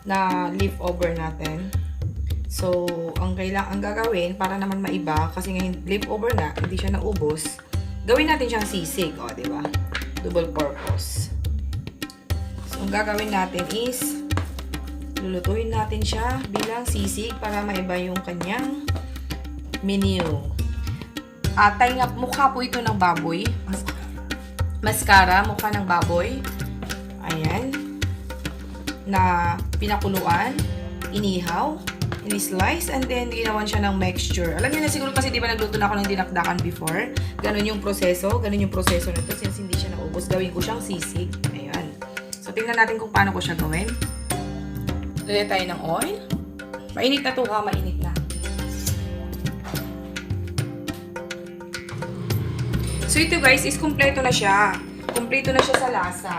Na leftover natin. So, ang gagawin para naman maiba kasi ngayon leftover na, hindi siya naubos. Gawin natin siyang sisig, oh, 'di ba? Double purpose. So, ang gagawin natin is lulutuin natin siya bilang sisig para maiba yung kanyang menu. Mukha po ito ng baboy. Mascara, mukha ng baboy. Ayan. Na pinakuluan, inihaw, ini-slice, and then ginawan siya ng mixture. Alam niyo na siguro kasi di ba nagluto na ako ng dinakdakan before? Ganun yung proseso nito since hindi siya naubos. Gawin ko siyang sisig. Ayan. So, tingnan natin kung paano ko siya gawin. Lagyan tayo ng oil. Mainit na to ha, mainit na. So, ito guys is kumpleto na siya. Kumpleto na siya sa lasa.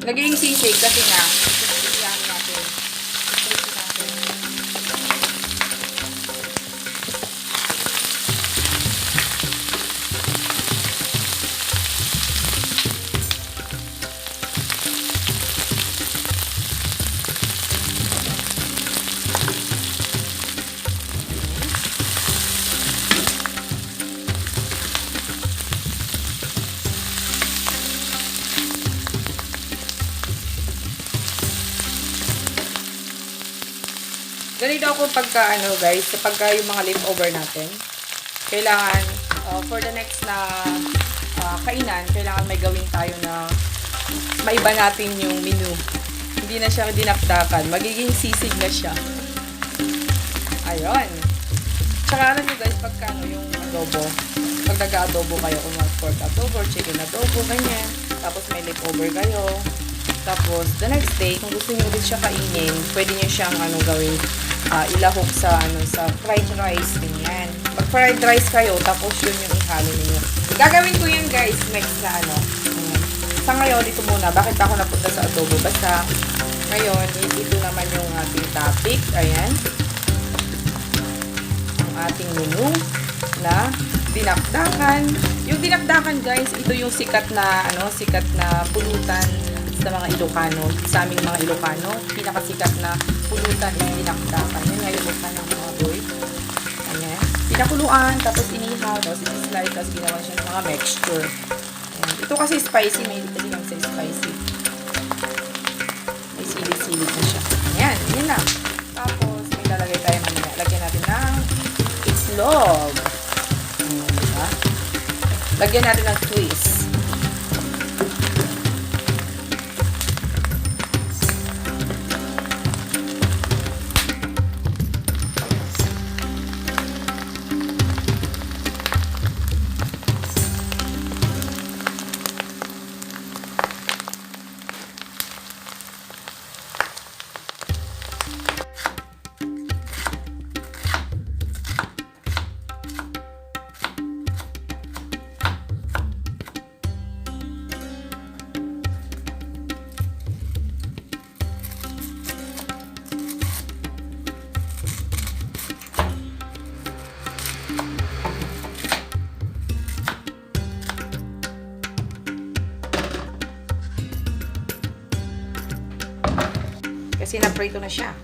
Naging sisig kasi nga, iyan natin. Ito natin. Ganito ako pagka, guys, pagka yung mga leftover natin, kailangan, for the next na kainan, kailangan may gawin tayo na maiba natin yung menu. Hindi na siya dinakdakan. Magiging sisig na siya. Ayun. Tsaka alam nyo guys, pagka yung adobo, pag nag-adobo kayo, kung pork adobo, chicken adobo, ganyan. Tapos may leftover kayo. Tapos, the next day, kung gusto nyo rin siya kainin, pwede nyo siyang gawin, ilahok sa fried rice, ganyan. Pag fried rice kayo, tapos yun yung ihalo ninyo. Gagawin ko yun guys, next na Sa ngayon, ito muna, bakit ako napunta sa adobo? Basta, ngayon, ito naman yung ating topic, ayan. Ang ating menu na dinakdakan. Yung dinakdakan guys, ito yung sikat na pulutan sa mga Ilokano, sa aming mga Ilokano, pinakasikat na pulutan is dinakdakan. Yan nga yung mukha ng mga boy. Ayan. Pinakuluan, tapos inihaw, tapos in-slice, tapos ginawa siya ng mga mixture. Ayan. Ito kasi spicy, may hindi kasi kami sa spicy. May sili-sili na siya. Ayan, yun na. Tapos, may lalagay tayo mamaya. Lagyan natin ng islog. Ayan, diba? Lagyan natin ng twist. Kasi na-prito na siya.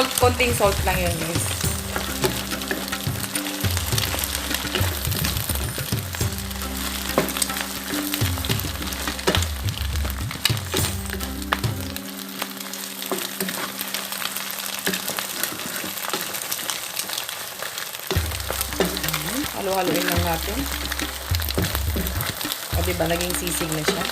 Salt, konting salt lang yun, guys. Halo-haloin lang natin. O, diba, naging sisig na siya.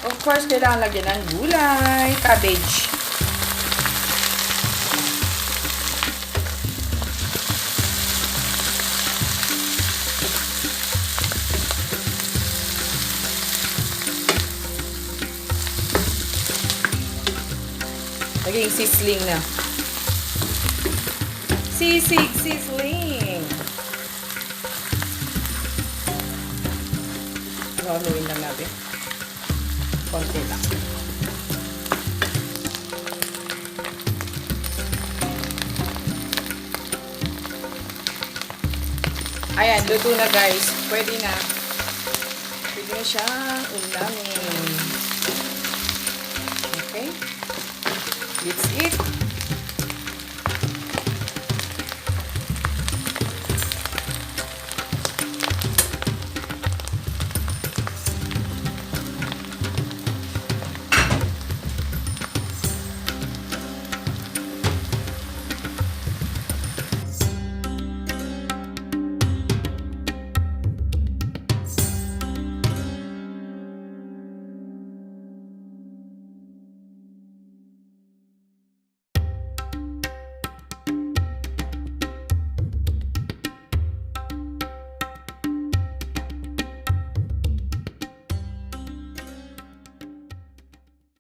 Of course, kailangan lagyan ng gulay, cabbage. Naging sizzling na. Sisig, sizzling. Haluin lang natin. Konti lang. Ayan, luto na guys. Pwede na. Pwede na siya ulamin.